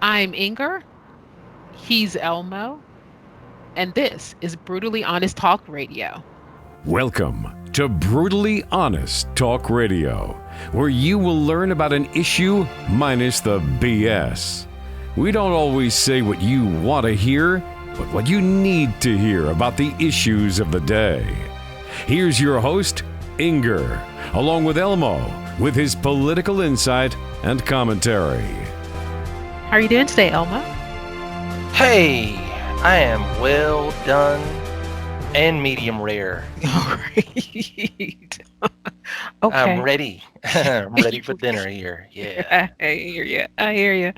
I'm Inger, he's Elmo, and this is Brutally Honest Talk Radio. Welcome to Brutally Honest Talk Radio, where you will learn about an issue minus the BS. We don't always say what you want to hear, but what you need to hear about the issues of the day. Here's your host, Inger, along with Elmo, with his political insight and commentary. How are you doing today, Elmo? Hey, I am well done and medium rare. All right. I'm Okay. ready. I'm ready for dinner here. Yeah. I hear you. I hear you.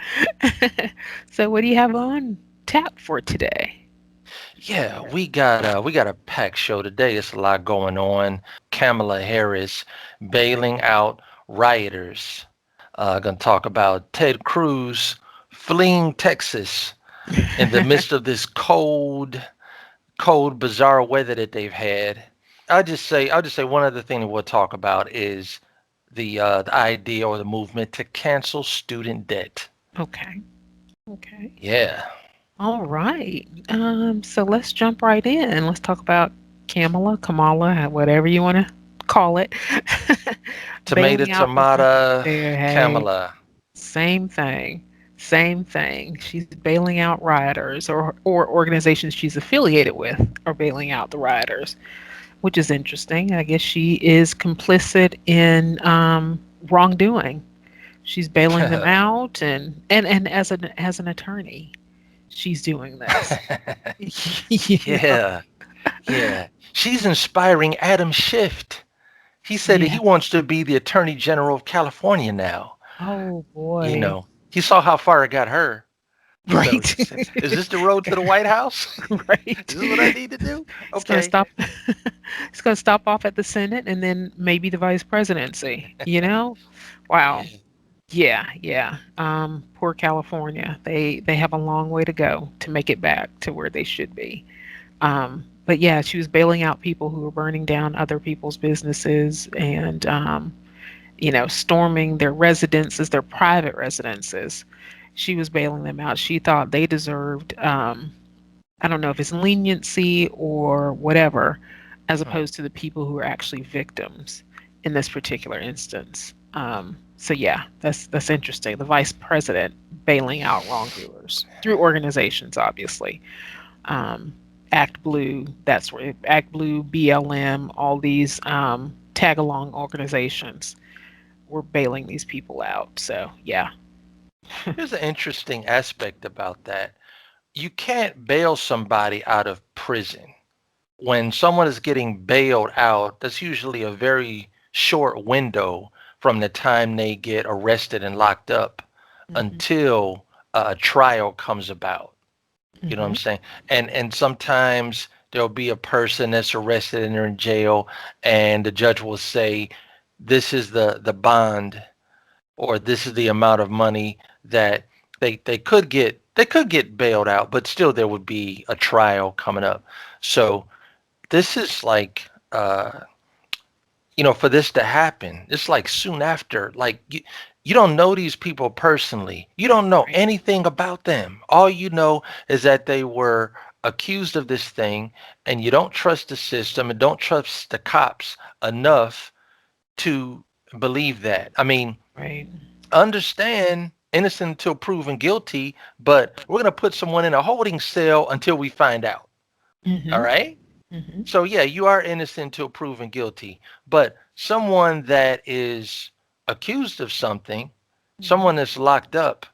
So, what do you have on tap for today? Yeah, we got a packed show today. There's a lot going on. Kamala Harris bailing out rioters. Gonna talk about Ted Cruz fleeing Texas in the midst of this cold, bizarre weather that they've had. I'll just say one other thing that we'll talk about is the idea or the movement to cancel student debt. Okay. Okay. Yeah. All right. So let's jump right in. Let's talk about Kamala, whatever you want to call it, Tomato, bailing out. tomato, There, hey, Kamala. same thing. Same thing. She's bailing out rioters or organizations she's affiliated with are bailing out the rioters, which is interesting. I guess she is complicit in wrongdoing. She's bailing them out and as an attorney, she's doing this. You know? Yeah, yeah. She's inspiring Adam Schiff. He said that Yeah. he wants to be the Attorney General of California now. Oh You boy. know, he saw how far it got her. So Right. he said, is this the road to the White House? Right. Is this what I need to do? It's gonna Okay. stop. It's gonna stop off at the Senate and then maybe the vice presidency. Wow. Yeah. Yeah, yeah. Poor California. They have a long way to go to make it back to where they should be. But yeah, she was bailing out people who were burning down other people's businesses and storming their residences, their private residences. She was bailing them out. She thought they deserved I don't know if it's leniency or whatever, as Hmm. opposed to the people who are actually victims in this particular instance. So yeah, that's interesting. The vice president bailing out wrongdoers through organizations, obviously. Um, Act Blue, that's where Act Blue, BLM, all these tag along organizations were bailing these people out. So yeah. Here's an interesting aspect about that. You can't bail somebody out of prison. When someone is getting bailed out, that's usually a very short window from the time they get arrested and locked up Hmm. until a trial comes about. You know what I'm Hmm. saying? And sometimes there'll be a person that's arrested and they're in jail, and the judge will say, "This is the bond, or this is the amount of money that they could get bailed out, but still there would be a trial coming up." So this is like for this to happen, it's like soon after. Like you don't know these people personally. You don't know Right. anything about them. All you know is that they were accused of this thing, and you don't trust the system and don't trust the cops enough to believe that. I mean, Right. understand innocent until proven guilty, but we're going to put someone in a holding cell until we find out. All Hmm. right? Hmm. So yeah, you are innocent until proven guilty, but someone that is accused of something, Hmm. someone that's locked up,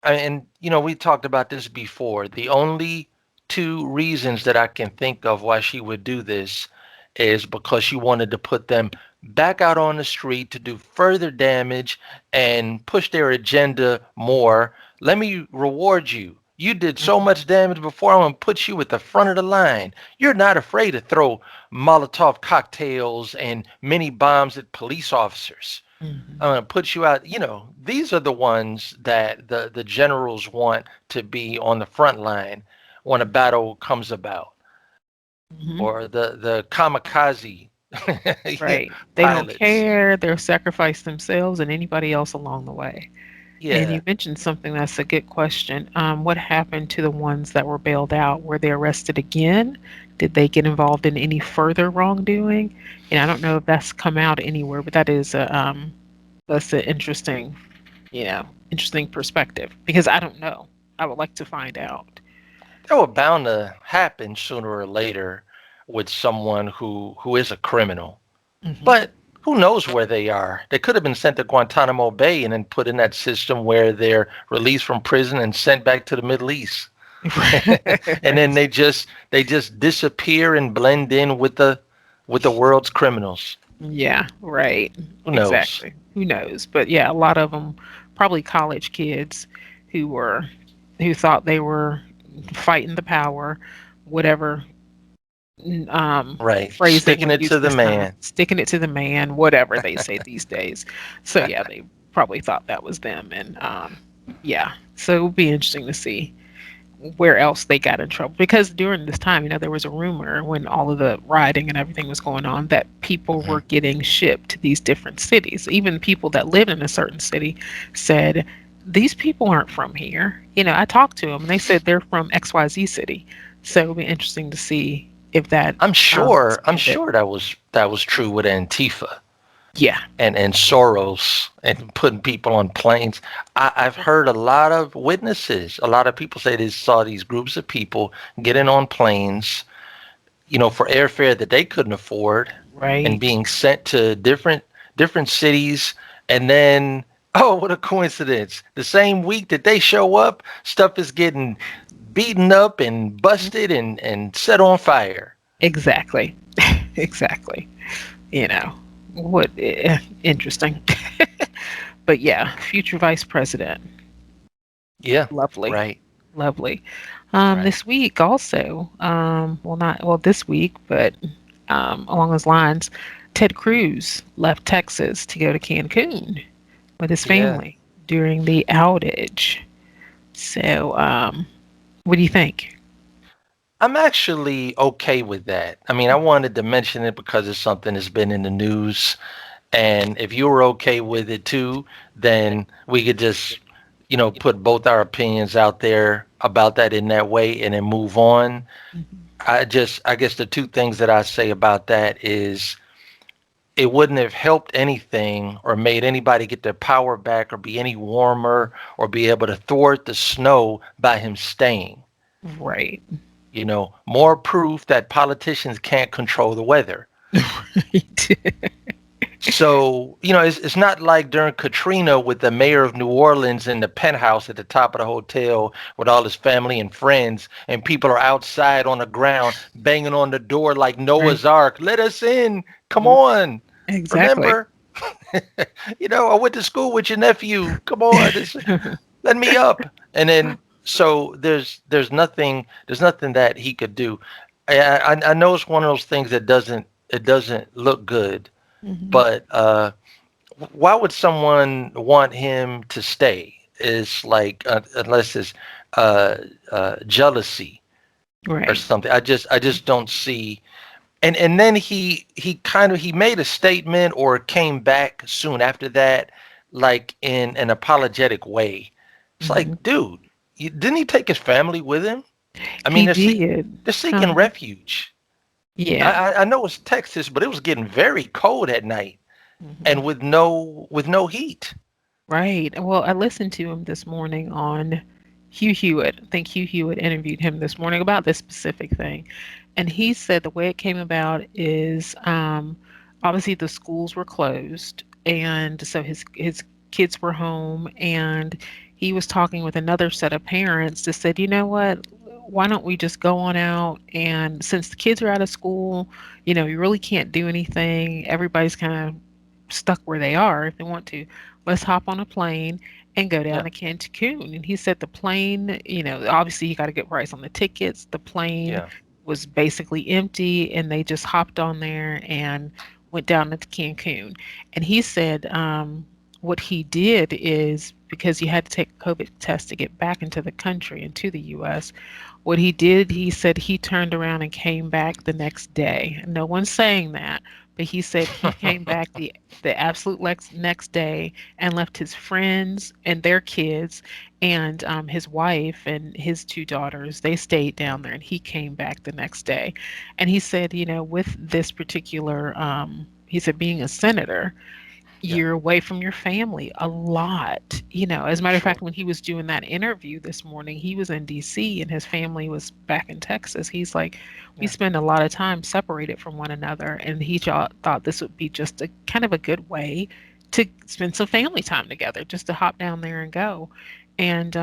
and we talked about this before. The only two reasons that I can think of why she would do this is because she wanted to put them back out on the street to do further damage and push their agenda more. Let me reward you. You did so Hmm. much damage before. I'm going to put you at the front of the line. You're not afraid to throw Molotov cocktails and mini bombs at police officers. Hmm. I'm going to put you out. These are the ones that the generals want to be on the front line when a battle comes about, Hmm. or the kamikaze Right. They don't pilots. care. They'll sacrifice themselves and anybody else along the way. And you Yeah. mentioned something that's a good question. What happened to the ones that were bailed out? Were they arrested again? Did they get involved in any further wrongdoing? And I don't know if that's come out anywhere, but that's an interesting, interesting perspective because I don't know. I would like to find out. That was bound to happen sooner or later with someone who is a criminal. Hmm. But who knows where they are? They could have been sent to Guantanamo Bay and then put in that system where they're released from prison and sent back to the Middle East. And then they just disappear and blend in with the world's criminals. Yeah, right. Who knows? Exactly. Who knows? But yeah, a lot of them probably college kids who were who thought they were fighting the power, whatever Right. phrasing Sticking was it used to the this time, man. sticking it to the man, whatever they say these days. So yeah, they probably thought that was them, and yeah. So it would be interesting to see where else they got in trouble because during this time, there was a rumor when all of the rioting and everything was going on that people Hmm. were getting shipped to these different cities. Even people that lived in a certain city said, "These people aren't from here." I talked to them and they said they're from XYZ city. So it'll be interesting to see if that I'm sure. I'm expanded. sure that was true with Antifa Yeah. and Soros and putting people on planes. I've heard a lot of witnesses. A lot of people say they saw these groups of people getting on planes, for airfare that they couldn't afford, and Right. being sent to different cities, and then oh, what a coincidence! The same week that they show up, stuff is getting beaten up and busted and set on fire. Exactly. Exactly. You know, what interesting. But yeah, future vice president. Yeah, Lovely. right, Lovely. right. This week also, well, not well this week, but along those lines, Ted Cruz left Texas to go to Cancun with his Yeah. family during the outage. So, what do you think? I'm actually okay with that. I mean, I wanted to mention it because it's something that's been in the news. And if you were okay with it too, then we could just, put both our opinions out there about that in that way and then move on. I guess the two things that I say about that is it wouldn't have helped anything or made anybody get their power back or be any warmer or be able to thwart the snow by him staying. Right. More proof that politicians can't control the weather. Right. So, it's not like during Katrina with the mayor of New Orleans in the penthouse at the top of the hotel with all his family and friends, and people are outside on the ground banging on the door like Right. Noah's Ark. Let us in. Come Mm, on. exactly. Remember, I went to school with your nephew. Come on. Let me up. And then, so there's nothing that he could do. I know it's one of those things that it doesn't look good, Hmm. but why would someone want him to stay? Is like unless it's uh, jealousy or Right. something. I just don't see. And then he made a statement or came back soon after that, like in an apologetic way. It's Hmm. like, dude, didn't he take his family with him? I mean, He did. they're seeking Uh, refuge. I, yeah. I I know it's Texas, but it was getting very cold at night Hmm. and with no heat. Right. Well, I listened to him this morning on Hugh Hewitt. I think Hugh Hewitt interviewed him this morning about this specific thing. And he said the way it came about is obviously the schools were closed. And so his kids were home. And he was talking with another set of parents that said, you know what? Why don't we just go on out? And since the kids are out of school, you really can't do anything. Everybody's kind of stuck where they are if they want to. Let's hop on a plane and go down Yeah, to Cancun. And he said the plane, obviously you got to get price on the tickets. The plane yeah. was basically empty and they just hopped on there and went down to Cancun. And he said what he did is because you had to take a COVID test to get back into the country, into the US, what he did, he said he turned around and came back the next day. No one's saying that, But he said he came back the absolute next day and left his friends and their kids and his wife and his two daughters. They stayed down there, and he came back the next day. And he said, with this particular, he said, being a senator, Yeah, you're away from your family a lot. As a matter of sure. fact, when he was doing that interview this morning, he was in DC and his family was back in Texas. He's like, we Yeah, spend a lot of time separated from one another. And he thought this would be just a kind of a good way to spend some family time together, just to hop down there and go. And,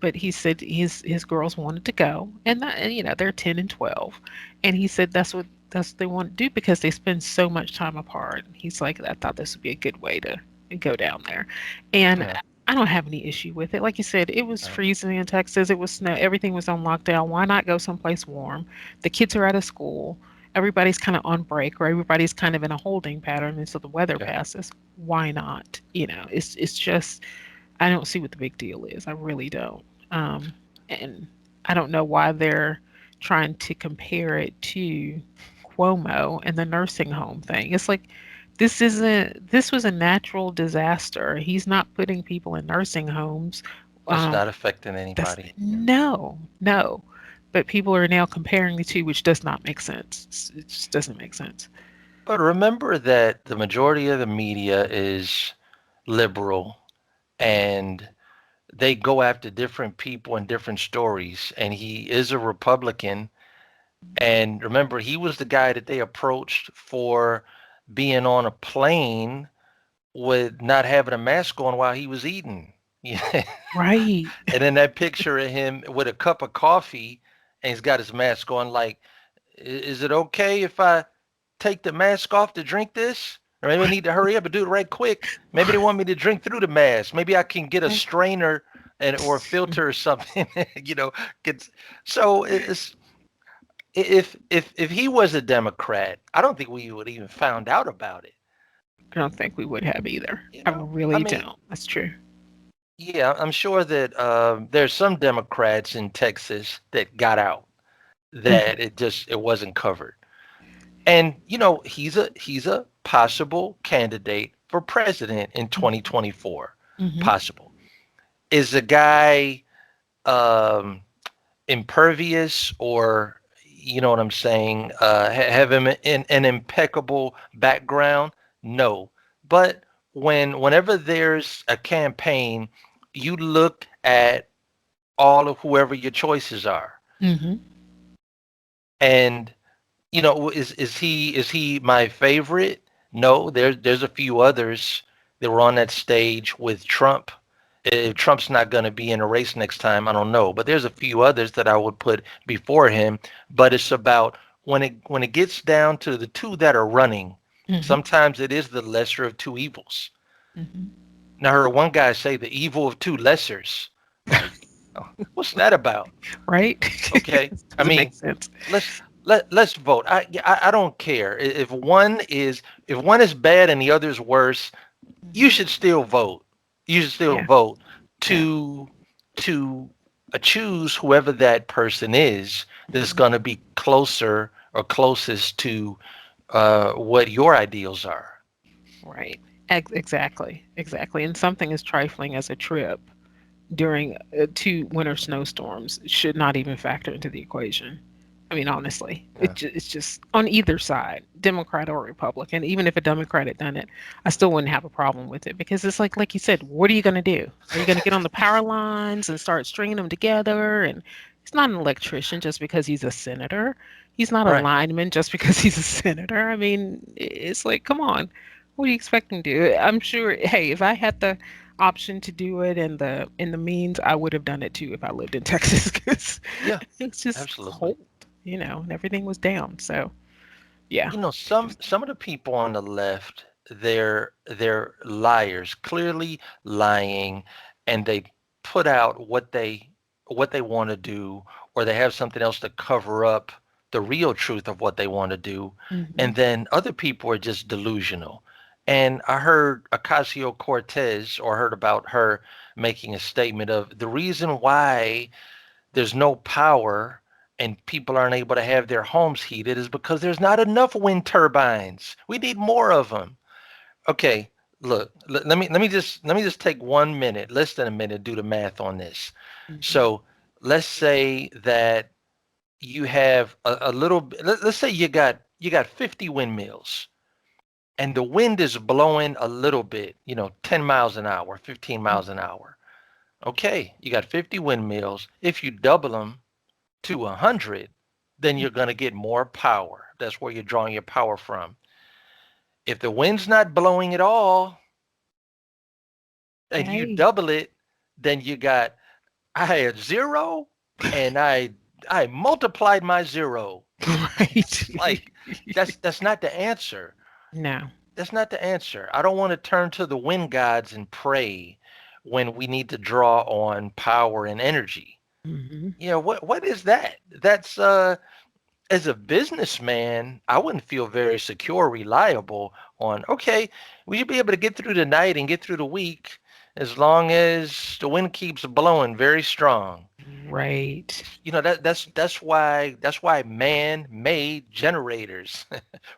but he said his girls wanted to go, and that, and, they're 10 and 12, and he said that's what they want to do because they spend so much time apart. He's like, I thought this would be a good way to go down there. And yeah, I don't have any issue with it. Like you said, it was yeah, freezing in Texas. It was snow. Everything was on lockdown. Why not go someplace warm? The kids are out of school. Everybody's kind of on break, or everybody's kind of in a holding pattern until the weather yeah. passes. Why not? It's just I don't see what the big deal is. I really don't. And I don't know why they're trying to compare it to Cuomo and the nursing home thing. It's like this was a natural disaster. He's not putting people in nursing homes. It's Um, not affecting that's anybody. Yeah. no, no. But people are now comparing the two, which does not make sense. It just doesn't make sense. But remember that the majority of the media is liberal, and they go after different people and different stories. And he is a Republican. And remember, he was the guy that they approached for being on a plane with not having a mask on while he was eating. Yeah. Right. And then that picture of him with a cup of coffee and he's got his mask on, like, is it okay if I take the mask off to drink this? Or maybe I need to hurry up and do it right quick. Maybe they want me to drink through the mask. Maybe I can get a Right. strainer and or a filter or something. you know, get so it's if he was a Democrat, I don't think we would even found out about it. I don't think we would have either. You I know, I really mean, don't. That's true. yeah, I'm sure that there's some Democrats in Texas that got out Hmm. that it wasn't covered. And he's a possible candidate for president in 2024. Hmm. Possible. Is the guy um, impervious, or you know what I'm saying? Have him in an impeccable background? No. But whenever there's a campaign, you look at all of whoever your choices are. Hmm. And is he my favorite? No, there's a few others that were on that stage with Trump. If Trump's not going to be in a race next time, I don't know. But there's a few others that I would put before him. But it's about when it gets down to the two that are running, Hmm. sometimes it is the lesser of two evils. Hmm. Now, I heard one guy say the evil of two lessers. Like, oh, what's that about? Right? Okay, I Doesn't mean, make sense. let's let's vote. I don't care if one is bad and the other is worse. You Hmm. should still vote. You should still Yeah. vote Yeah. to to choose whoever that person is that's Hmm. going to be closer or closest to what your ideals are. Right. Exactly. Exactly. And something as trifling as a trip during two winter snowstorms should not even factor into the equation. I mean, honestly, Yeah. it's just on either side, Democrat or Republican. Even if a Democrat had done it, I still wouldn't have a problem with it because it's like you said, what are you going to do? Are you going to get on the power lines and start stringing them together? And he's not an electrician just because he's a senator. He's not a Right. lineman just because he's a senator. I mean, it's like, come on, what are you expecting to do? I'm sure. Hey, if I had the option to do it and the means, I would have done it too if I lived in Texas because Yeah. it's just Absolutely. cold, and everything was down. So yeah. Some of the people on the left, they're liars, clearly lying, and they put out what they want to do, or they have something else to cover up the real truth of what they want to do. Hmm. And then other people are just delusional. And I heard Ocasio-Cortez, or heard about her making a statement of the reason why there's no power and people aren't able to have their homes heated is because there's not enough wind turbines. We need more of them. Okay, look, let me just take 1 minute, less than a minute, do the math on this. Hmm. So let's say that you have a little let's say you got 50 windmills and the wind is blowing a little bit, 10 miles an hour, 15 miles an hour. Okay, you got 50 windmills. If you double them to 100, then you're going to get more power. That's where you're drawing your power from. If the wind's not blowing at all and you Hey, double it, then you got I had zero and I multiplied my zero. right. Like that's not the answer. No. That's not the answer. I don't want to turn to the wind gods and pray when we need to draw on power and energy. Hmm. What is that? That's as a businessman, I wouldn't feel very secure, reliable on, okay, we should be able to get through the night and get through the week as long as the wind keeps blowing very strong. Right. That's why man made generators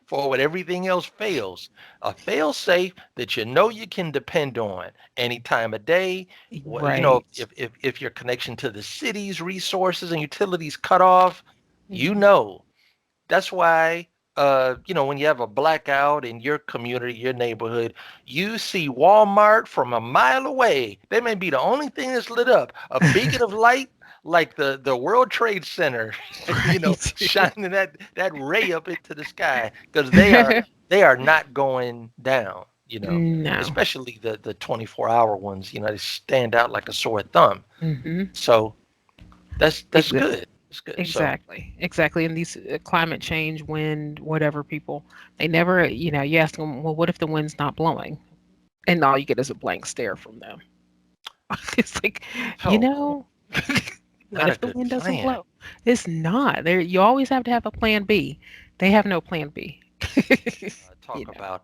for when everything else fails. A fail safe that you can depend on any time of day. Right. If your connection to the city's resources and utilities cut off, you Mhm. know that's why, when you have a blackout in your community, your neighborhood, you see Walmart from a mile away. They may be the only thing that's lit up, a beacon of light like the World Trade Center, Right. shining that ray up into the sky because they are not going down. No. Especially the 24-hour ones. They stand out like a sore thumb. Hmm. So that's Exactly. good. It's good. So Exactly. Exactly. And these climate change, wind, whatever people, they never, you ask them, well, what if the wind's not blowing? And all you get is a blank stare from them. It's like, you oh, know, what not a if the good wind doesn't plan. blow? It's not. There, you always have to have a plan B. They have no plan B. you Talk know. about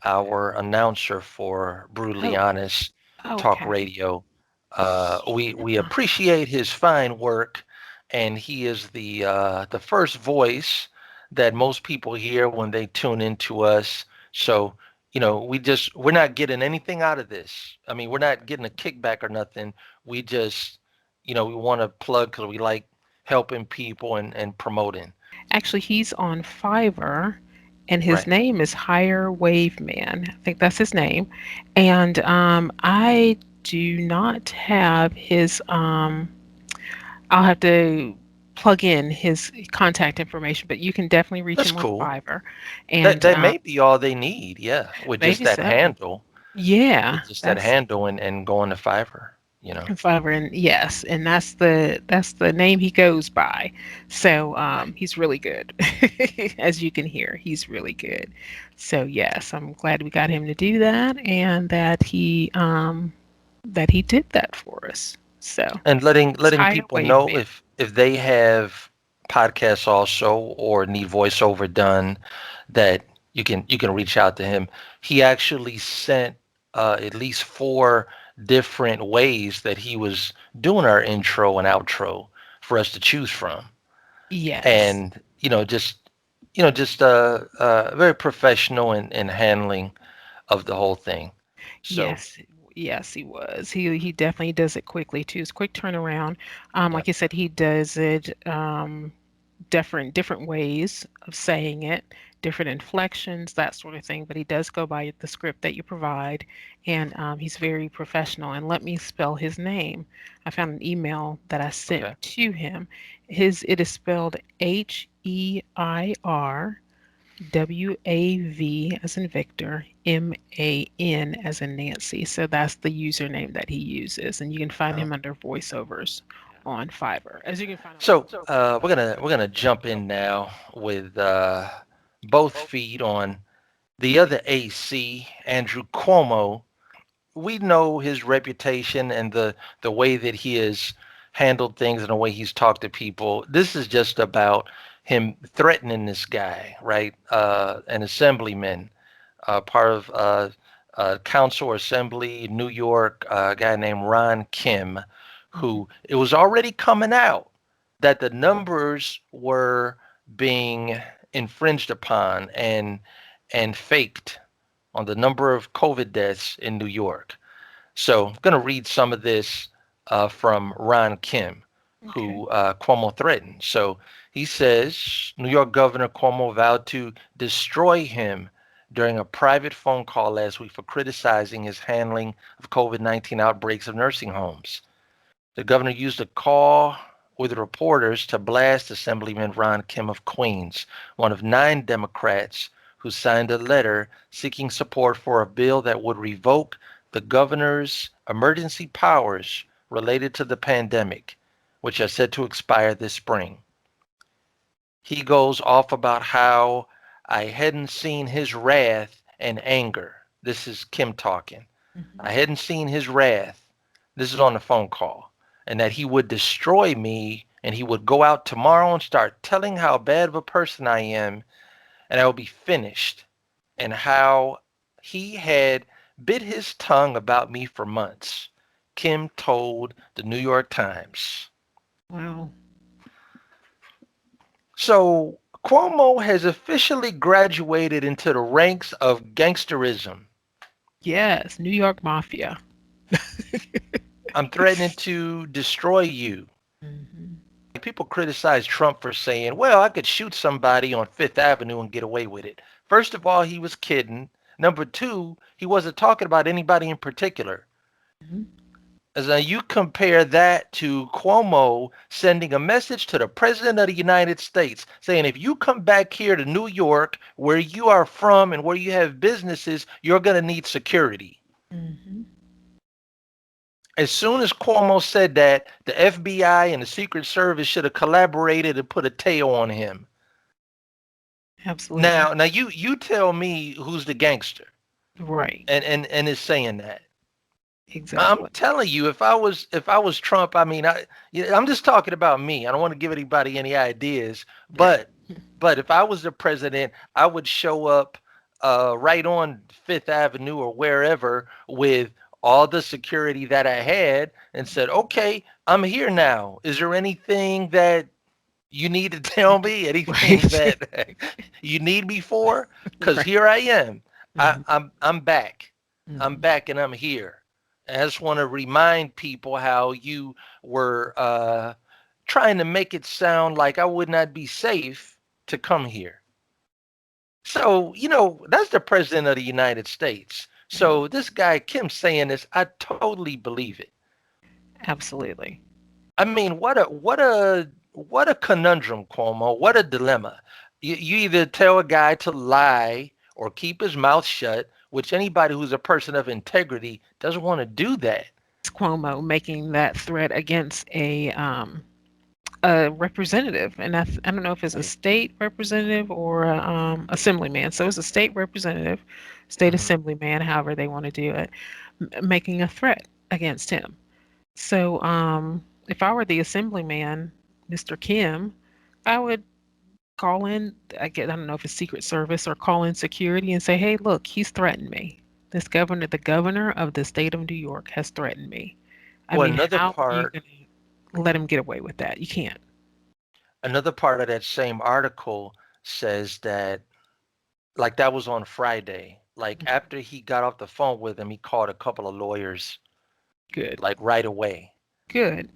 our announcer for Brutally Oh, Honest Talk okay. Radio. We appreciate his fine work, and he is the first voice that most people hear when they tune into us. So we're not getting anything out of this. I mean, we're not getting a kickback or nothing. We just we want to plug because we like helping people and promoting. Actually, he's on Fiverr, and his Right. name is Higher Wave Man. I think that's his name. And I do not have his. I'll have to plug in his contact information, but you can definitely reach That's him on cool. Fiverr. That And that may be all they need, yeah, with just maybe that so. handle, Yeah, that's and going to Fiverr. Fiverr, and yes, and that's the name he goes by. So Right. he's really good, as you can hear. He's really good. So yes, I'm glad we got him to do that, and that he did that for us. So And letting it's letting Higher people Wave know Man. if they have podcasts also or need voiceover done, that you can reach out to him. He actually sent at least four different ways that he was doing our intro and outro for us to choose from. Yes, And just very professional in handling of the whole thing. So yes, yes. He was. He definitely does it quickly too. It's quick turnaround. yeah, Like I said, he does it. Different ways of saying it, different inflections, that sort of thing. But he does go by the script that you provide, and he's very professional. And let me spell his name. I found an email that I sent okay. to him. It is spelled Heirwav as in Victor, Man as in Nancy. So that's the username that he uses, and you can find Oh. him under voiceovers on Fiverr, as you can find him on So YouTube. we're gonna jump in now with both feet on the other AC, Andrew Cuomo. We know his reputation and the way that he has handled things and the way he's talked to people. This is just about him threatening this guy, right? An assemblyman, part of Council or Assembly, New York, a guy named Ron Kim, Mhm. who it was already coming out. that the numbers were being infringed upon and faked on the number of COVID deaths in New York. So I'm going to read some of this from Ron Kim, Okay. who Cuomo threatened. So he says New York Governor Cuomo vowed to destroy him during a private phone call last week for criticizing his handling of COVID-19 outbreaks of nursing homes. The governor used a call with reporters to blast Assemblyman Ron Kim of Queens, one of 9 Democrats who signed a letter seeking support for a bill that would revoke the governor's emergency powers related to the pandemic, which are set to expire this spring. He goes off about how I hadn't seen his wrath and anger. This is Kim talking. Hmm. I hadn't seen his wrath. This is on the phone call. And that he would destroy me and he would go out tomorrow and start telling how bad of a person I am and I would be finished. And how he had bit his tongue about me for months. Kim told the New York Times. Wow. So Cuomo has officially graduated into the ranks of gangsterism. Yes, New York Mafia. I'm threatening to destroy you. Hmm. People criticize Trump for saying, well, I could shoot somebody on Fifth Avenue and get away with it. First of all, he was kidding. Number two, he wasn't talking about anybody in particular. Hmm. As you compare that to Cuomo sending a message to the president of the United States saying, if you come back here to New York, where you are from and where you have businesses, you're going to need security. Hmm. As soon as Cuomo said that, the FBI and the Secret Service should have collaborated and put a tail on him. Absolutely. Now you tell me who's the gangster Right. and is saying that. I'm Exactly. telling you, if I was Trump, I mean, yeah, I'm just talking about me. I don't want to give anybody any ideas, but if I was the president, I would show up right on Fifth Avenue or wherever with all the security that I had and said, "Okay, I'm here now. Is there anything that you need to tell me? Anything Right. that you need me for? Because Right. here I am. Hmm. I'm back. I'm Hmm. back and I'm here." I just want to remind people how you were trying to make it sound like I would not be safe to come here. So, that's the president of the United States. Hmm. So this guy Kim saying this, I totally believe it. Absolutely. I mean, what a conundrum, Cuomo. What a dilemma. You either tell a guy to lie or keep his mouth shut, which anybody who's a person of integrity doesn't want to do that. It's Cuomo making that threat against a representative, and I don't know if it's a Right. state representative or a assemblyman. So it's a state representative, state Hmm. assemblyman, however they want to do it, making a threat against him. So if I were the assemblyman, Mr. Kim, I would call in. I don't know if it's Secret Service or call in security and say, "Hey, look, he's threatened me. This governor, the governor of the state of New York, has threatened me." I Well, mean, how are you going to let him get away with that? You can't. another part of that same article says that, like, that was on Friday. Like after he got off the phone with him, he called a couple of lawyers, Good. like right away. Good.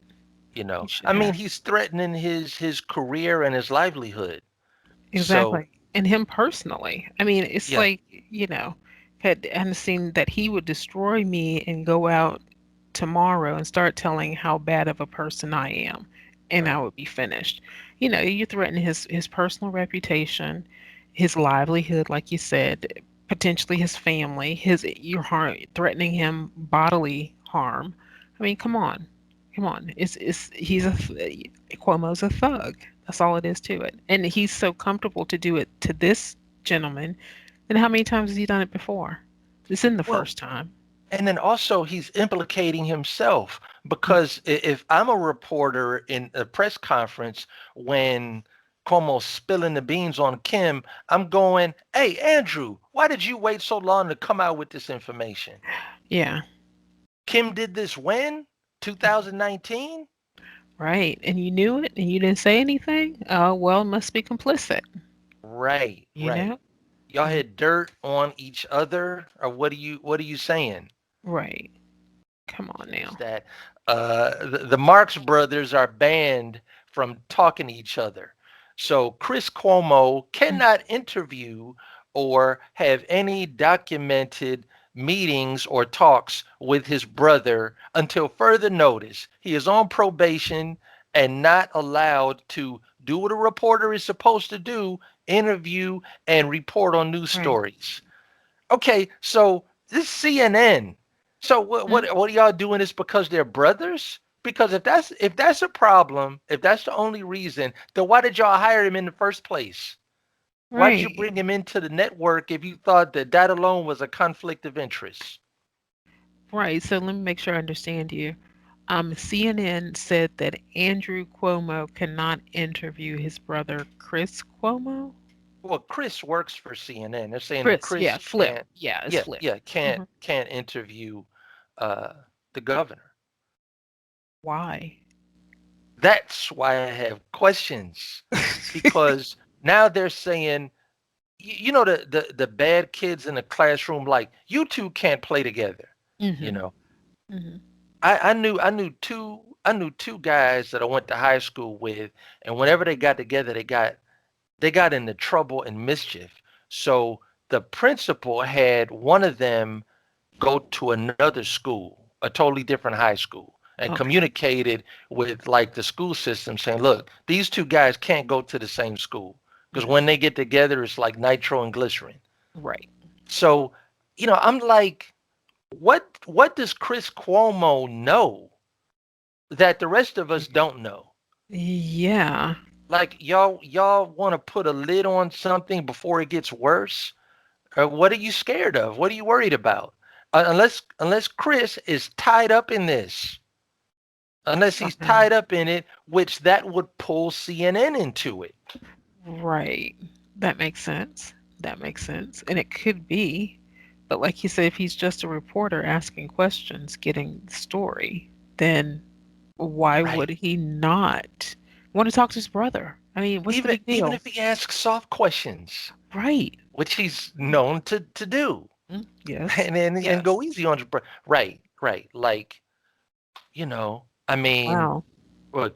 You I should mean, have. he's threatening his career and his livelihood. So Exactly. And him personally. I mean, it's yeah, like, had seen that he would destroy me and go out tomorrow and start telling how bad of a person I am, and I right. would be finished. You threaten his personal reputation, his livelihood, like you said, potentially his family, you're threatening him bodily harm. I mean, come on. Come on. Cuomo's a thug. That's all it is to it. And he's so comfortable to do it to this gentleman. And how many times has he done it before? This isn't the Well, first time. and then also he's implicating himself because if I'm a reporter in a press conference when Cuomo's spilling the beans on Kim, I'm going, "Hey, Andrew, why did you wait so long to come out with this information? Yeah. Kim did this when? 2019?" Right. And you knew it and you didn't say anything? Oh, well, must be complicit, Right, you right. know? Y'all Mm, had dirt on each other, or what are you saying? right. Come on Is now. that the Marx brothers are banned from talking to each other. So Chris Cuomo Mm, cannot interview or have any documented meetings or talks with his brother until further notice. He is on probation and not allowed to do what a reporter is supposed to do, interview and report on news right. stories. Okay, so this CNN. So what Mm, what what are y'all doing this because they're brothers? Because if that's a problem, if that's the only reason, then why did y'all hire him in the first place? Why did you right. bring him into the network if you thought that that alone was a conflict of interest? Right. So let me make sure I understand you. CNN said that Andrew Cuomo cannot interview his brother Chris Cuomo. Well, Chris works for CNN. They're saying that Chris, yeah, Chris Flip. can't, Yeah, it's yeah, Flip. yeah, can't Hmm. can't interview uh, the governor. Why? That's why I have questions because now they're saying you know the bad kids in the classroom, like you two can't play together. you Hmm. know Hmm. I knew two guys that I went to high school with, and whenever they got together they got into trouble and mischief. So the principal had one of them go to another school, a totally different high school, and Okay. communicated with like the school system saying, look, these two guys can't go to the same school because Hmm. when they get together it's like nitro and glycerin. Right. So, I'm like, what does Chris Cuomo know that the rest of us don't know? Yeah. Like y'all want to put a lid on something before it gets worse? Or what are you scared of? What are you worried about? Unless Chris is tied up in this. Unless he's Um, tied up in it, which that would pull CNN into it. right. That makes sense. That makes sense. And it could be, but like you said, if he's just a reporter asking questions, getting the story, then why Right. would he not want to talk to his brother? I mean, what's the Even big even deal? if he asks soft questions, Right. which he's known to do. Mm, yes. And Yes. go easy on your right, right. Like, I mean, Wow.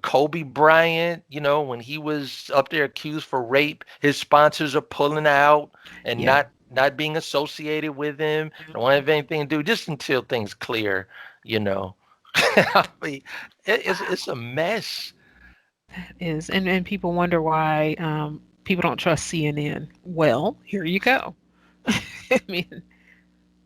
Kobe Bryant, when he was up there accused for rape, his sponsors are pulling out and Yeah. not being associated with him. Yeah. Don't want to have anything to do just until things clear, you know. I mean, it's a mess. Is and people wonder why people don't trust CNN. Well, here you go. I mean,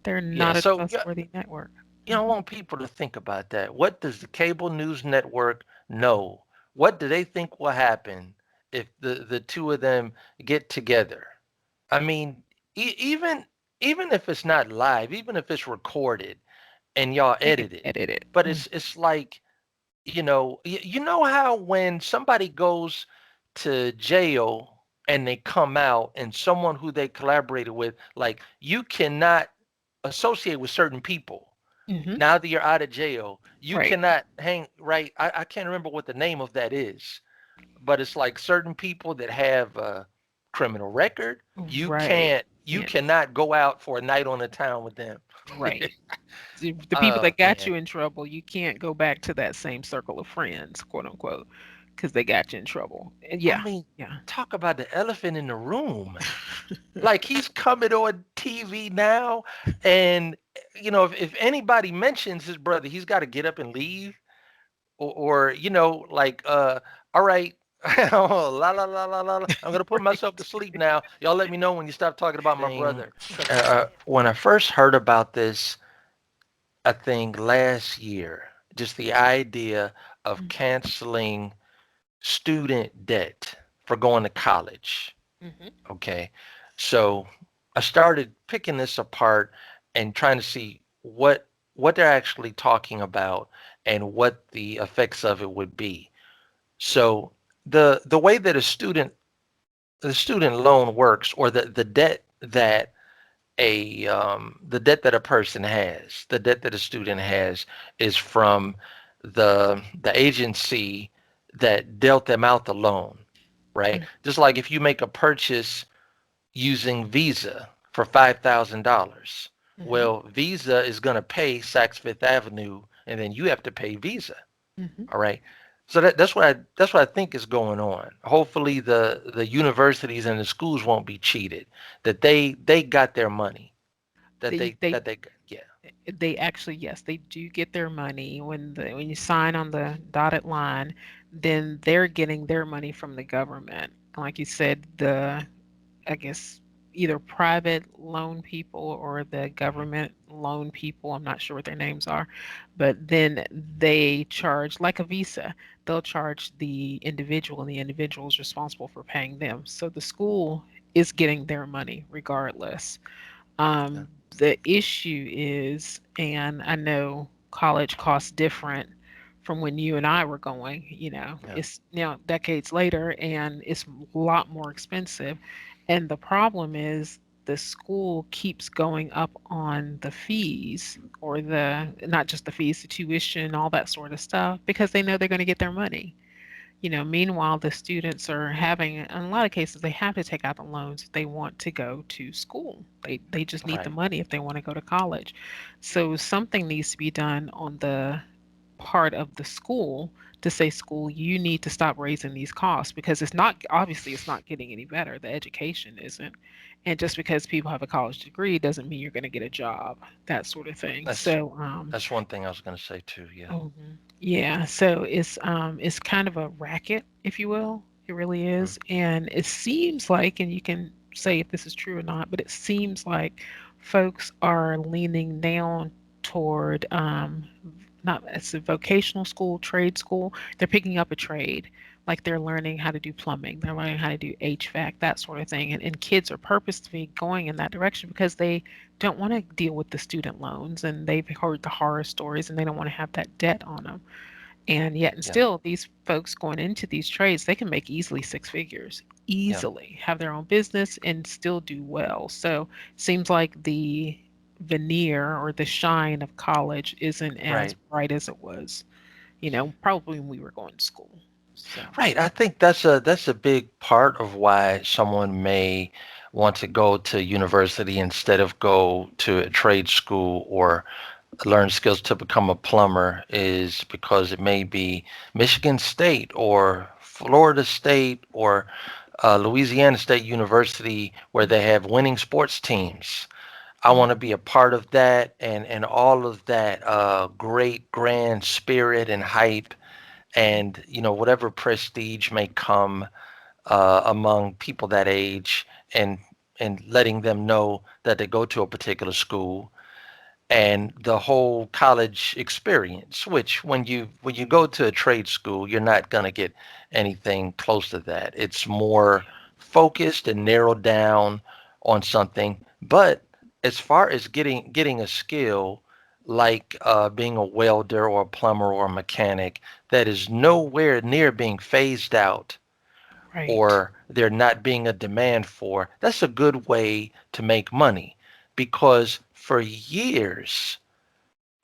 they're Yeah, not a so yeah, trustworthy network. I Hmm. want people to think about that. What does the cable news network know? What do they think will happen if the two of them get together? I mean, even if it's not live, even if it's recorded and y'all They can edit it, edit it. but Mm. it's like, you know how when somebody goes to jail and they come out and someone who they collaborated with, like you cannot associate with certain people Hmm. now that you're out of jail. You Right. cannot hang right. I can't remember what the name of that is, but it's like certain people that have a criminal record. You Right. can't you And cannot go out for a night on the town with them. right. The people Oh that got man. you in trouble, you can't go back to that same circle of friends, quote unquote, because they got you in trouble. And I yeah. mean, Yeah. talk about the elephant in the room. Like he's coming on TV now, and if anybody mentions his brother, he's got to get up and leave, or like all right. Oh, la la la la la la. I'm gonna put myself to sleep now. Y'all let me know when you stop talking about my brother. When I first heard about this, I think last year, just the idea of canceling student debt for going to college. Mm-hmm. Okay. So I started picking this apart and trying to see what they're actually talking about and what the effects of it would be. So the way that the student loan works, or the debt that the debt that a person has, the debt that a student has, is from the agency that dealt them out the loan, right? Mm, Just like if you make a purchase using Visa for $5,000, mhm, well, Visa is going to pay Saks Fifth Avenue, and then you have to pay Visa. mhm. All right. So that's what I think is going on. Hopefully, the universities and the schools won't be cheated. That they got their money. That They they they that they yeah. they actually, yes, they do get their money when you sign on the dotted line, then they're getting their money from the government. Like you said, the I guess either private loan people or the government loan people. I'm not sure what their names are, but then they charge like a Visa. They'll charge the individual, and the individual is responsible for paying them. So the school is getting their money regardless. Yeah. The issue is, and I know college costs different from when you and I were going, Yeah. it's now decades later and it's a lot more expensive. And the problem is the school keeps going up on the fees or not just the fees, the tuition, all that sort of stuff, because they know they're going to get their money. Meanwhile, the students are having, in a lot of cases, they have to take out the loans if they want to go to school. They just need the Right. money if they want to go to college. So something needs to be done on the part of the school to say, school, you need to stop raising these costs because it's not, obviously, it's not getting any better. The education isn't. And just because people have a college degree doesn't mean you're going to get a job, that sort of thing. That's So, that's one thing I was going to say too. Yeah. yeah, so it's kind of a racket, if you will. It really Mm. is. And it seems like, and you can say if this is true or not, but it seems like folks are leaning down toward not it's a vocational school, trade school. They're picking up a trade. Like they're learning how to do plumbing, they're learning how to do HVAC, that sort of thing. And kids are purposely going in that direction because they don't want to deal with the student loans and they've heard the horror stories and they don't want to have that debt on them. And yet, and Yeah. still, these folks going into these trades, they can make easily six figures, Yeah. easily have their own business and still do well. So, seems like the veneer or the shine of college isn't as Right. bright as it was, probably when we were going to school. So, Right. I think that's a big part of why someone may want to go to university instead of go to a trade school or learn skills to become a plumber is because it may be Michigan State or Florida State or Louisiana State University where they have winning sports teams. I want to mhm, be a part of that and all of that great grand spirit and hype and whatever prestige may come among people that age and letting them know that they go to a particular school and the whole college experience, which when you go to a trade school you're not going to get anything close to that. It's more focused and narrowed down on something. But as far as getting a skill like being a welder or a plumber or a mechanic that is nowhere near being phased out right, or there not being a demand for, that's a good way to make money because for years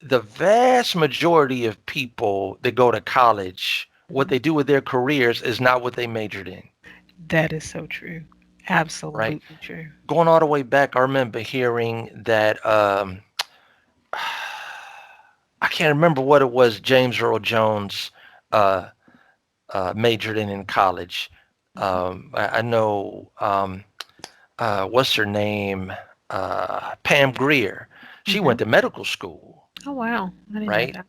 the vast majority of people that go to college, what mhm. they do with their careers is not what they majored in, That is so true. right? Absolutely true. Going all the way back, I remember hearing that I can't remember what it was James Earl Jones uh, majored in college. Mhm, I know what's her name, Pam Grier. She mhm. went to medical school, Oh, wow. I didn't know right? that.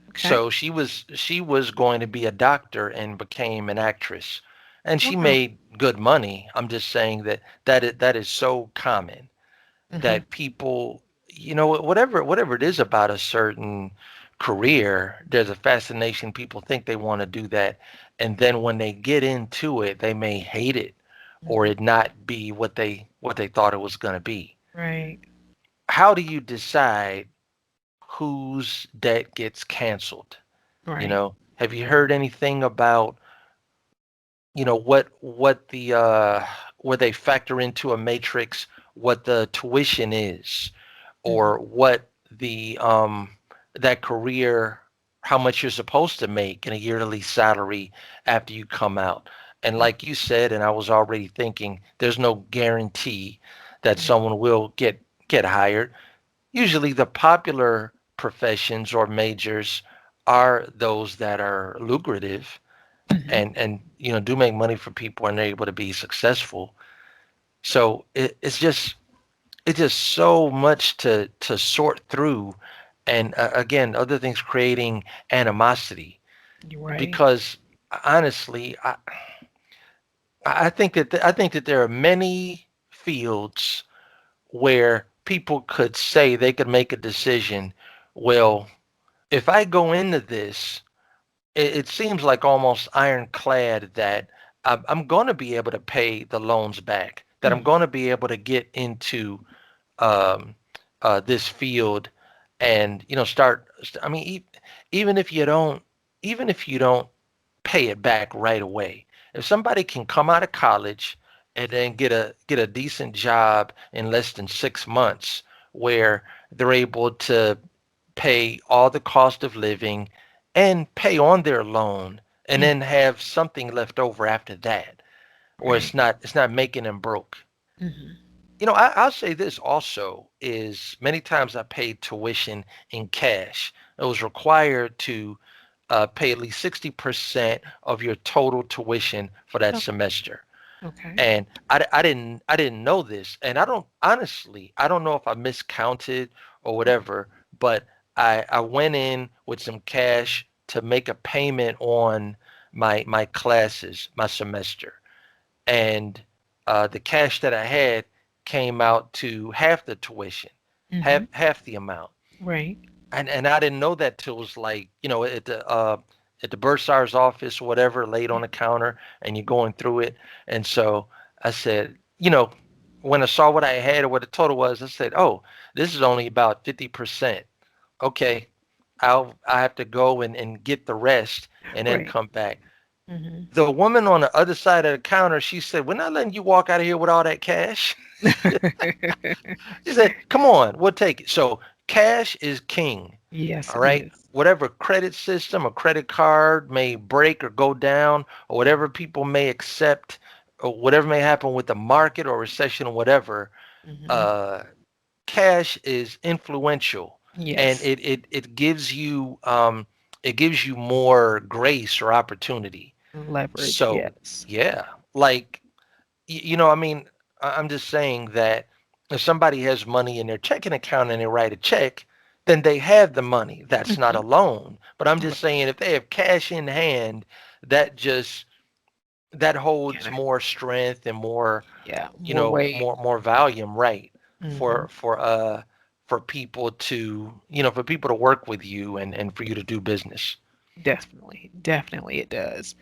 Okay. So she was going to be a doctor and became an actress, and she Wow. made good money. I'm just saying that is so common Mhm, that people, whatever it is about a certain career, there's a fascination. People think they want to do that, and then when they get into it, they may hate it or mhm. it not be what they thought it was going to be. Right, How do you decide whose debt gets canceled? right. Have you heard anything about, what the where they factor into a matrix what the tuition is Mhm. or what the that career how much you're supposed to make in a yearly salary after you come out. And Mm. like you said, and I was already thinking, there's no guarantee that Right. someone will get hired. Usually the popular professions or majors are those that are lucrative Hmm. and do make money for people and they're able to be successful. So it's just so much to sort through, and again, other things creating animosity You're right. because honestly, I think that there are many fields where people could say they could make a decision. Well, if I go into this, it seems like almost ironclad that I'm going to be able to pay the loans back, that I'm Hmm. going to be able to get into um, this field and start. I mean, even if you don't, even if you don't pay it back right away, if somebody can come out of college and then get a decent job in less than 6 months, where they're able to pay all the cost of living and pay on their loan and Hmm. then have something left over after that, or Right. it's not making them broke. Hmm. I'll say this also is many times I paid tuition in cash. It was required to pay at least 60% of your total tuition for that Oh, semester. okay. And I didn't know this, and I don't know if I miscounted or whatever, but I went in with some cash to make a payment on my classes, my semester, and the cash that I had came out to half the tuition, half Hmm. half the amount, Right. and I didn't know that till it was like at the bursar's office or whatever, laid on the counter, and you're going through it, and so I said, when I saw what I had or what the total was, I said, oh, this is only about 50%. Okay, I have to go and get the rest and then Right. come back. Hmm. The woman on the other side of the counter, she said, we're not letting you walk out of here with all that cash. She said, come on, we'll take it. So cash is king. Yes, All it right. is. Whatever credit system or credit card may break or go down, or whatever people may accept, or whatever may happen with the market or recession or whatever, Hmm. uh, cash is influential, and Yes. it gives you more grace or opportunity. Leverage. So Yes. yeah, like I mean, I'm just saying that if somebody has money in their checking account and they write a check, then they have the money. That's not a Hmm. loan. But I'm just saying if they have cash in hand, that just that holds Kind of. more strength and more, Yeah. More weight. more volume, right? Hmm. For people to work with you and for you to do business. Definitely. Definitely it does.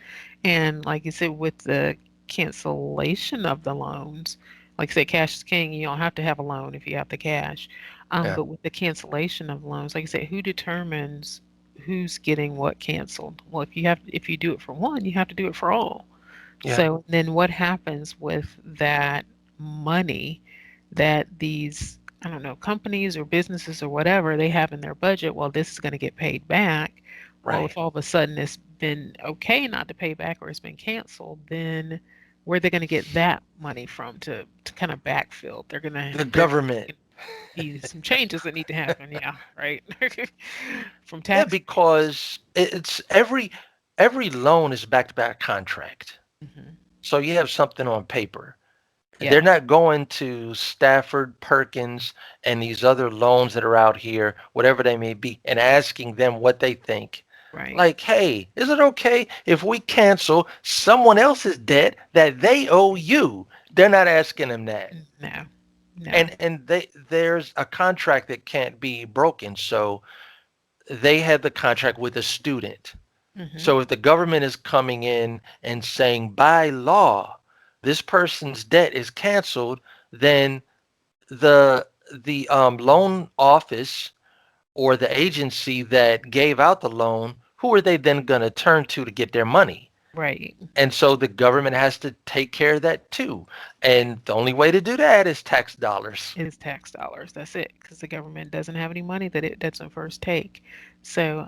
And like you said, with the cancellation of the loans, like I said, cash is king. You don't have to have a loan if you have the cash. Yeah. But with the cancellation of loans, like I said, who determines who's getting what canceled? Well, if you do it for one, you have to do it for all. Yeah. So then what happens with that money that these, I don't know, companies or businesses or whatever they have in their budget? Well, this is going to get paid back. Well, Right. if all of a sudden it's been okay not to pay back or it's been canceled, then where are they going to get that money from to kind of backfill? The There's government. going to be some changes that need to happen. Yeah, right. From Yeah, tax. because it's every loan is backed by a contract. Hmm. So you have something on paper. They're Yeah. not going to Stafford, Perkins, and these other loans that are out here, whatever they may be, and asking them what they think. Right. Like, hey, is it okay if we cancel someone else's debt that they owe you? They're not asking them that. No. No. And there's a contract that can't be broken. So they had the contract with a student. Hmm. So if the government is coming in and saying by law this person's debt is canceled, then the loan office or the agency that gave out the loan, who are they then going to turn to get their money? Right. And so the government has to take care of that too. And the only way to do that is tax dollars. Is tax dollars. That's it, because the government doesn't have any money that it doesn't first take. So,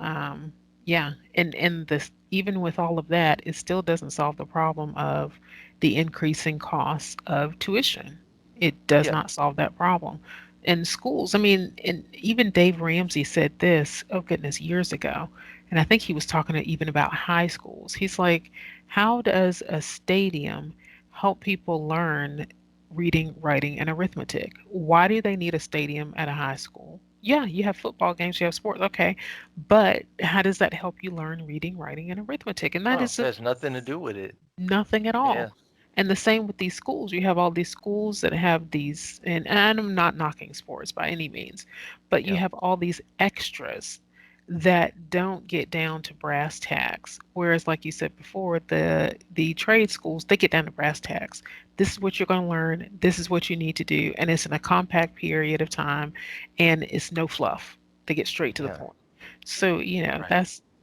Yeah, and this, even with all of that, it still doesn't solve the problem of the increasing costs of tuition. It does Yeah, not solve that problem. In schools, I mean, and even Dave Ramsey said this, oh goodness, years ago, and I think he was talking even about high schools. He's like, how does a stadium help people learn reading, writing, and arithmetic? Why do they need a stadium at a high school? Yeah, you have football games, you have sports, okay, but how does that help you learn reading, writing, and arithmetic? And that oh, is has nothing to do with it. nothing at Yeah, all. And the same with these schools. You have all these schools that have these, and I'm not knocking sports by any means, but you yeah, have all these extras that don't get down to brass tacks. Whereas, like you said before, the trade schools, they get down to brass tacks. This is what you're going to learn. This is what you need to do, and it's in a compact period of time, and it's no fluff. They get straight to the yeah. point. So, Right.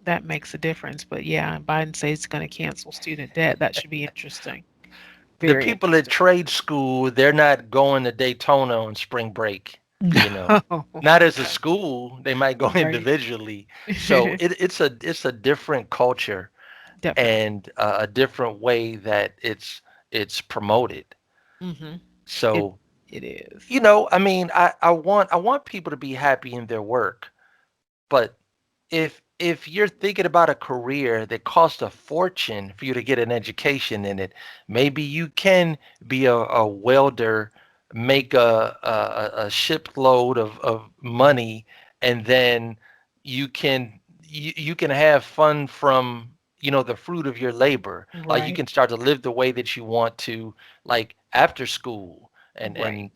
that makes a difference. But yeah, Biden says he's going to cancel student debt. That should be interesting. The Very people at interesting. trade school, they're not going to Daytona on spring break, you know. No, Not as a school, they might go right. individually. So it's a different culture Definitely. and a different way that it's promoted. Hmm. It So, it is. I mean, I want people to be happy in their work, but if you're thinking about a career that costs a fortune for you to get an education in it, maybe you can be a welder, make a shipload of money, and then you can have fun from the fruit of your labor. Like you Right. can start to live the way that you want to, like after school Right.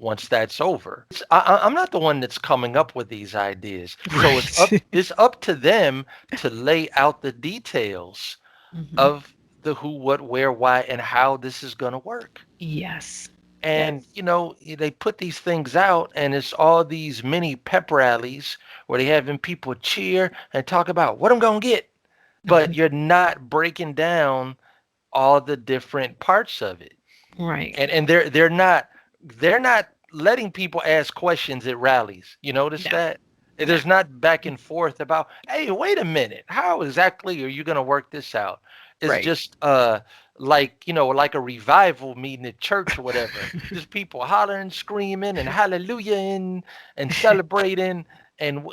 once that's over. I'm not the one that's coming up with these ideas, so it's up Right. it's up to them to lay out the details Hmm. of the who, what, where, why, and how this is going to work. Yes. And Yes. they put these things out, and it's all these mini pep rallies where they having people cheer and talk about what I'm going to get, but you're not breaking down all the different parts of it. Right. And they're not letting people ask questions at rallies. You notice No. that? No. There's not back and forth about, hey, wait a minute, how exactly are you going to work this out? It's Right. just like a revival meeting at church or whatever. Just people hollering, screaming, and hallelujah and celebrating. And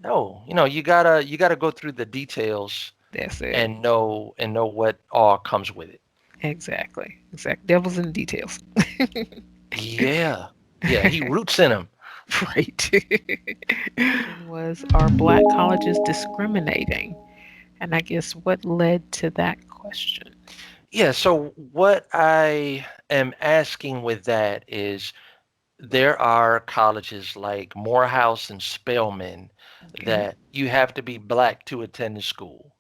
no, you gotta go through the details That's it. and know what all comes with it. Exactly. Exact. Devil's in the details. Yeah. Yeah, he roots in them. Right. Was, are black colleges discriminating? And I guess what led to that question? Yeah, so what I am asking with that is there are colleges like Morehouse and Spelman Okay. that you have to be black to attend the school.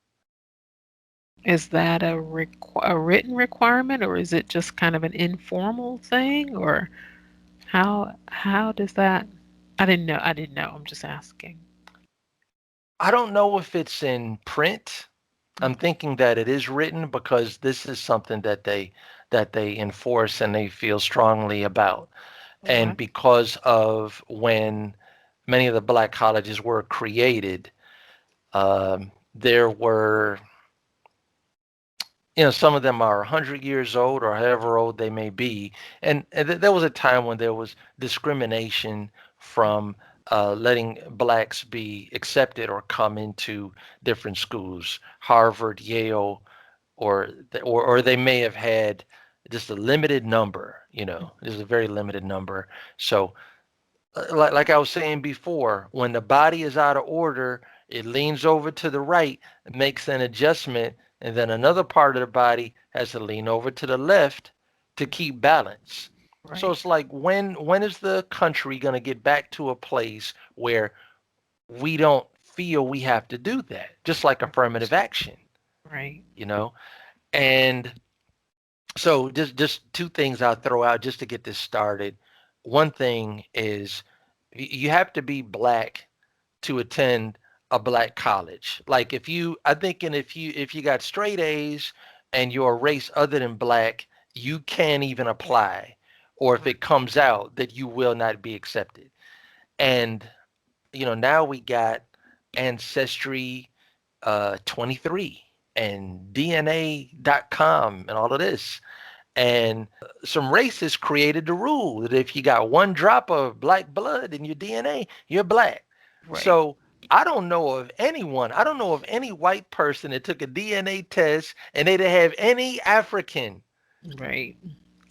Is that a written requirement, or is it just kind of an informal thing, or how does that? I didn't know. I didn't know. I'm just asking. I don't know if it's in print. I'm Okay. thinking that it is written because this is something that they enforce and they feel strongly about. And Okay. because of when many of the black colleges were created, there were, some of them are 100 years old or however old they may be. And there was a time when there was discrimination from letting blacks be accepted or come into different schools, Harvard, Yale, or they may have had just a limited number, just a very limited number. So like I was saying before, when the body is out of order, it leans over to the right, makes an adjustment, and then another part of the body has to lean over to the left to keep balance. So Right. it's like when is the country going to get back to a place where we don't feel we have to do that, just like affirmative action, Right. you know? And so just two things I'll throw out just to get this started. One thing is you have to be black to attend a black college. Like I think, and if you got straight A's and you're a race other than black, you can't even apply. Or if Right. it comes out that you will not be accepted. And now we got Ancestry 23 and DNA.com and all of this. And some racists created the rule that if you got one drop of black blood in your DNA, you're black. Right. So I don't know of any white person that took a DNA test and they didn't have any African. Right.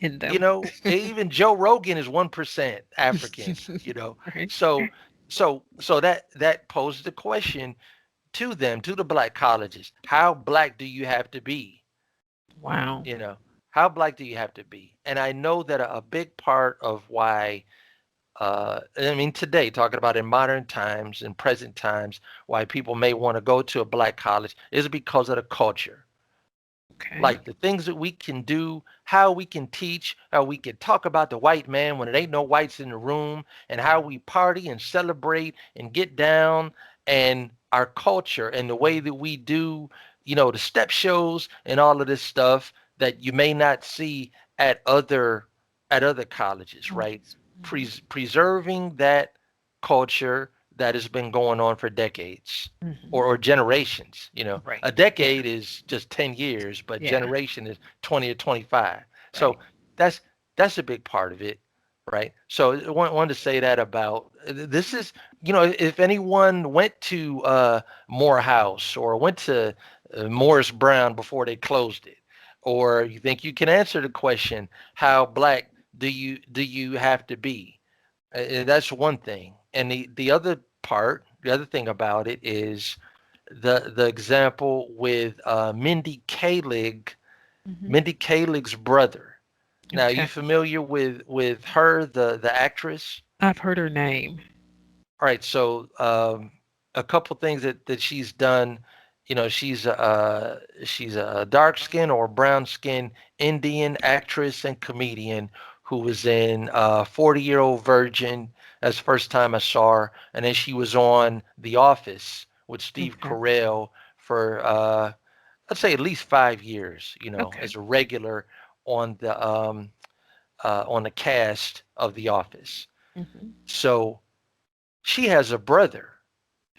In You them. know, even Joe Rogan is 1% African, you know. Right. So that poses the question to them, to the black colleges, how black do you have to be? Wow. You know, how black do you have to be? And I know that a big part of why, I mean, today, talking about in modern times, in present times, why people may want to go to a black college is because of the culture. Okay. Like the things that we can do, how we can teach, how we can talk about the white man when it ain't no whites in the room, and how we party and celebrate and get down, and our culture and the way that we do, the step shows and all of this stuff that you may not see at other colleges, right? Colleges. Hmm. Preserving that culture that has been going on for decades Hmm. or generations. Right. A Yeah. decade is just 10 years, but Yeah. generation is 20 or 25. So Right. that's that's a big part of it, right? So I wanted to say that about this is, if anyone went to Morehouse or went to Morris Brown before they closed it, or you think you can answer the question, how black do you have to be? That's one thing. And the other part, the other thing about it is the example with Hmm. Mindy Kalig's brother. Now, you Okay. familiar with her, the actress? I've heard her name. All right, so a couple things that she's done. She's a dark skin or brown skin Indian actress and comedian who was in 40-Year-Old Virgin. That's the first time I saw her, and then she was on The Office with Steve Okay. Carell for let's say at least 5 years. Okay. As a regular on the cast of The Office. Hmm. So she has a brother,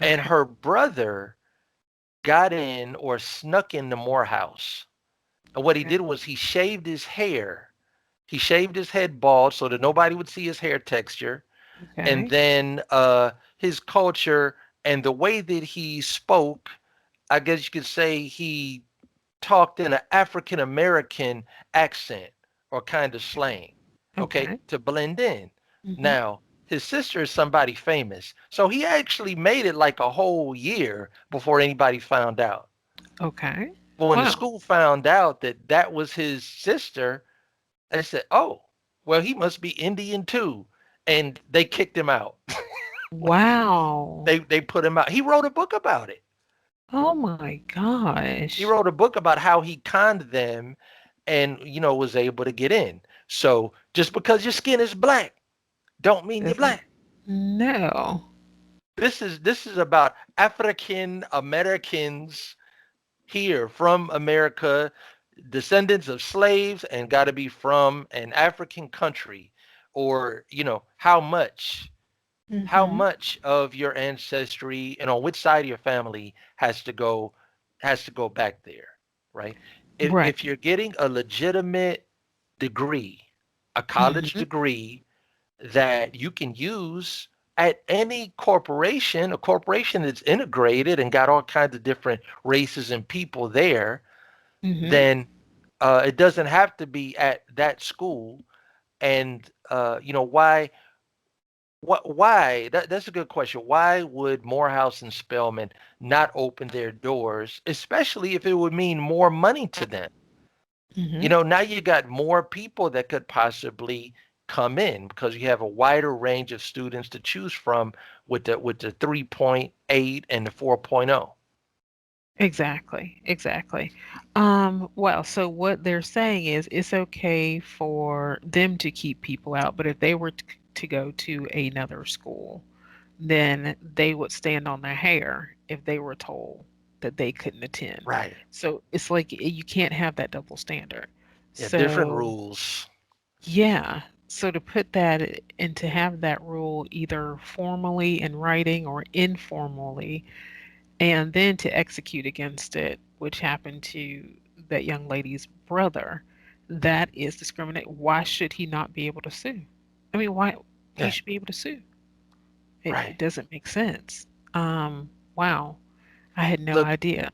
and Okay. her brother got in or snuck into Morehouse. And what he Okay. did was he shaved his hair. He shaved his head bald so that nobody would see his hair texture. And Okay. then his culture and the way that he spoke, I guess you could say he talked in an African American accent or kind of slang, okay, Okay. to blend in. Hmm. Now, his sister is somebody famous. So he actually made it like a whole year before anybody found out. Okay. But when the Wow. school found out that that was his sister, they said, "Oh, well, he must be Indian too." And they kicked him out. Wow. They put him out. He wrote a book about it. Oh my He gosh. wrote a book about how he conned them and was able to get in. So just because your skin is black don't mean you're Doesn't. black. No. This is about African Americans here from America, descendants of slaves, and got to be from an African country, or how Hmm. much of your ancestry and on which side of your family has to go back there, right? If Right. you're getting a legitimate degree, a college Hmm. degree that you can use at any corporation, a corporation that's integrated and got all kinds of different races and people there, Hmm. then it doesn't have to be at that school. And why? That's a good question. Why would Morehouse and Spelman not open their doors, especially if it would mean more money to them? Hmm. Now you got more people that could possibly come in because you have a wider range of students to choose from with the 3.8 and the 4.0. Exactly. Exactly. Well, so what they're saying is it's okay for them to keep people out, but if they were to go to another school, then they would stand on their hair if they were told that they couldn't attend. Right. So it's like you can't have that double standard. Yeah, different So, rules. yeah. So to put that and to have that rule either formally in writing or informally, and then to execute against it, which happened to that young lady's brother, that is discriminate. Why should he not be able to sue? I mean, why he Yeah, should be able to sue? It right. doesn't make sense. Wow, I had no Look, idea.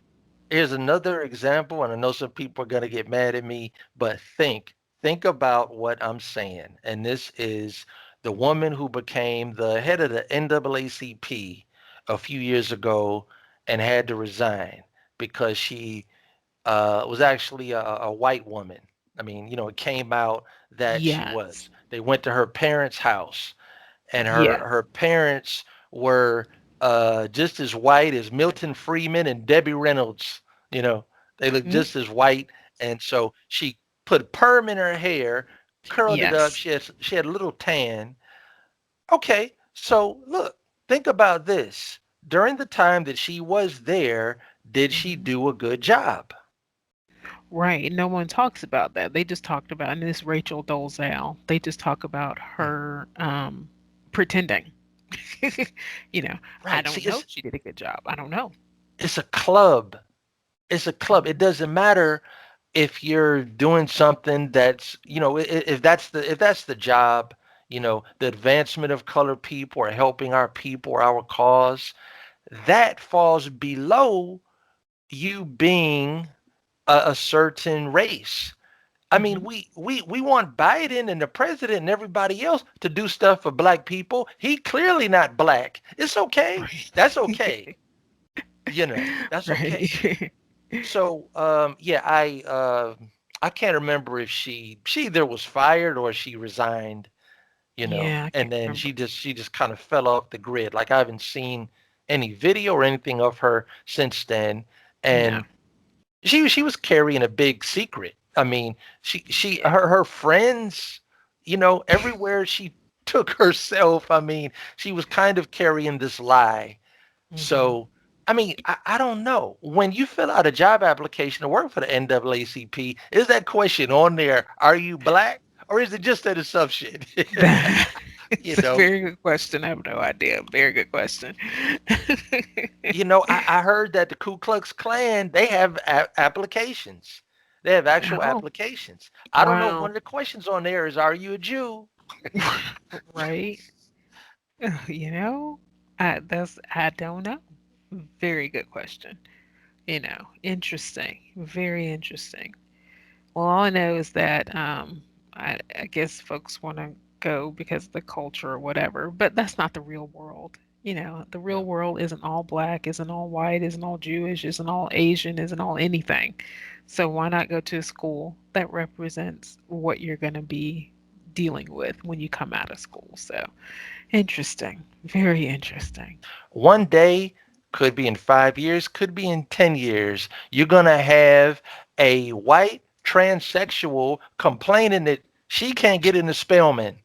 here's another example, and I know some people are gonna get mad at me, but think about what I'm saying. And this is the woman who became the head of the NAACP a few years ago and had to resign because she was actually a white woman. I mean, it came out that she Yes, was. They went to her parents' house, and yes, her parents were just as white as Milton Freeman and Debbie Reynolds. You know, they looked mm, just as white, and so she put a perm in her hair, curled it up. yes. She had a little tan. Okay, so look, think about this. During the time that she was there, did she Mhm. do a good job? Right. No one talks about that. They just talked about, and this Rachel Dolezal, they just talk about Yeah, her pretending. you know, I right. See, don't know if she did a good job. I don't know. it's a club. It's a club. It Mhm. doesn't matter if you're doing something that's, if that's the job, the advancement of colored people or helping our people or our cause, that falls below you being a certain race. I mean, Mhm. we want Biden and the president and everybody else to do stuff for black people. He clearly not black. It's okay. Right. That's okay. That's okay. Right. So, yeah, I can't remember if she either was fired or she resigned, Yeah, I and can't then remember. she just kind of fell off the grid. Like I haven't seen any video or anything of her since then, No. and she was carrying a big secret. I mean, she Yeah. her friends, everywhere she took herself, I mean, she was kind of carrying this lie. Mhm. So, I mean, I don't know. When you fill out a job application to work for the NAACP, is that question on there, are you black? Or is it just an assumption? That you it's a know, very good question. I have no idea. Very good question. I heard that the Ku Klux Klan, they have applications. They have actual Oh, applications. I don't know if one wow. of the questions on there is, are you a Jew? Right. You know, I don't know. Very good question. Interesting. Very interesting. Well, all I know is that I guess folks want to go because of the culture or whatever, but that's not the real world. The real No. world isn't all black, isn't all white, isn't all Jewish, isn't all Asian, isn't all anything. So why not go to a school that represents what you're going to be dealing with when you come out of school? So interesting. Very interesting. One day, could be in 5 years, could be in 10 years, you're going to have a white transsexual complaining that she can't get into Spelman.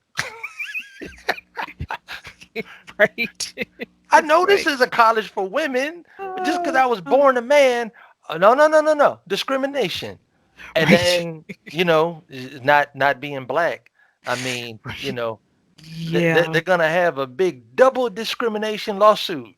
Right. I That's know this right. is a college for women, but just because Uh, I was uh, born a man, no, no, no, no, no, discrimination. And right. then, not being black. I mean, Right. they're Yeah. going to have a big double discrimination lawsuit.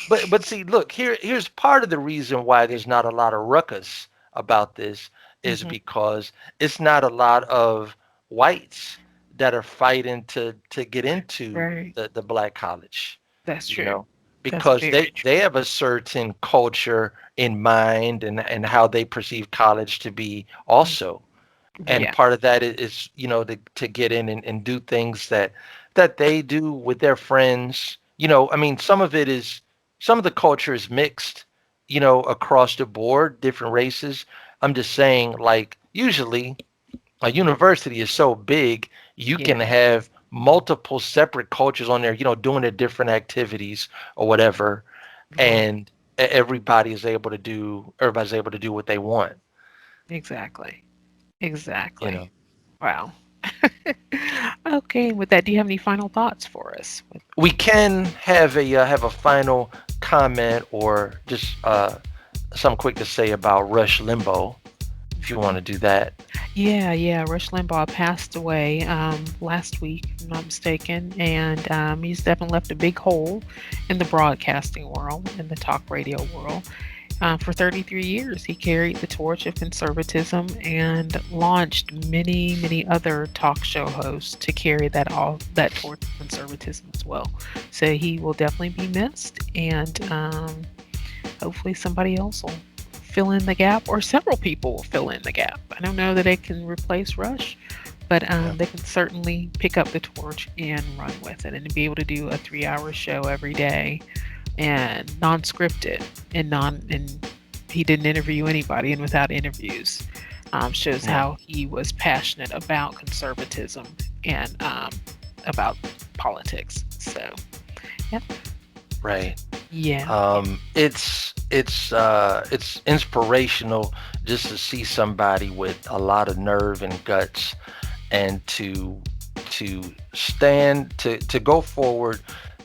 But see, look, here's part of the reason why there's not a lot of ruckus about this is Hmm. because it's not a lot of whites that are fighting to get into Right. the black college, That's you true. know, That's because very they have a certain culture in mind and how they perceive college to be true. also. And Yeah. part of that is to get in and do things that they do with their friends. I mean, some of the culture is mixed, across the board, different races. I'm just saying, like, usually a university is so big, you can Yeah. have multiple separate cultures on there, doing their different activities or whatever, Right. and everybody's able to do what they want, Exactly. you Exactly. know. Wow. Okay. With that, do you have any final thoughts for us? We can have a final comment or just something quick to say about Rush Limbaugh. if you want to do that. Yeah, yeah. Rush Limbaugh passed away last week, if I'm not mistaken, and he's definitely left a big hole in the broadcasting world, in the talk radio world. For 33 years, he carried the torch of conservatism and launched many, many other talk show hosts to carry that torch of conservatism as well. So he will definitely be missed, and hopefully somebody else will fill in the gap, or several people will fill in the gap. I don't know that they can replace Rush, but Yeah. they can certainly pick up the torch and run with it, and be able to do a 3-hour show every day and non-scripted, and he didn't interview anybody, and without interviews, shows Yeah. how he was passionate about conservatism and about politics. So, yep, Right. yeah, It's inspirational just to see somebody with a lot of nerve and guts, and to stand to go forward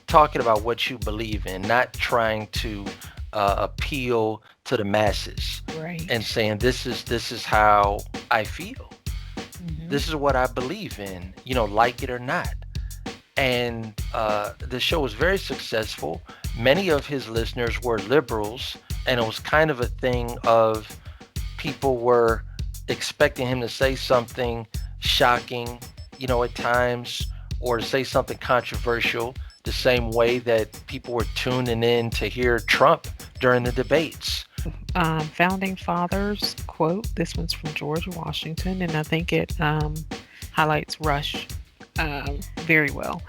talking about what you believe in, not trying to appeal to the masses, and right. saying this is how I feel. Hmm. This is what I believe in, like it or not. And the show was very successful. Many of his listeners were liberals, and it was kind of a thing of people were expecting him to say something shocking, at times, or to say something controversial, the same way that people were tuning in to hear Trump during the debates. Founding Fathers quote. This one's from George Washington, and I think it highlights Rush very well.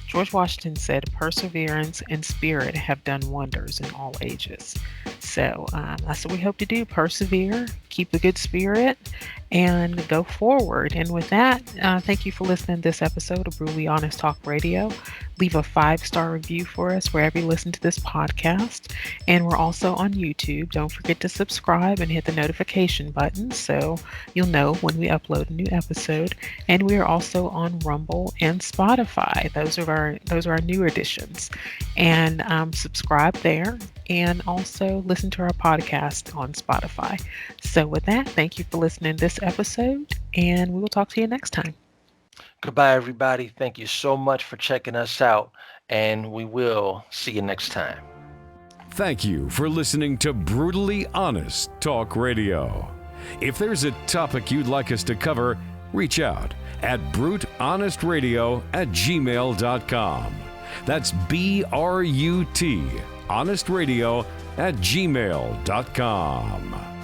George Washington said, "Perseverance and spirit have done wonders in all ages." So that's what we hope to do: persevere, keep a good spirit, and go forward. And with that, thank you for listening to this episode of Brutally Honest Talk Radio. Leave a 5-star review for us wherever you listen to this podcast. And we're also on YouTube. Don't forget to subscribe and hit the notification button so you'll know when we upload a new episode. And we are also on Rumble and Spotify. Those are our newer additions. And subscribe there, and also listen to our podcast on Spotify. So with that, thank you for listening to this episode, and we will talk to you next time. Goodbye, everybody. Thank you so much for checking us out, and we will see you next time. Thank you for listening to Brutally Honest Talk Radio. If there's a topic you'd like us to cover, reach out at bruthonest@gmail.com. That's BRUT, honestradio@gmail.com.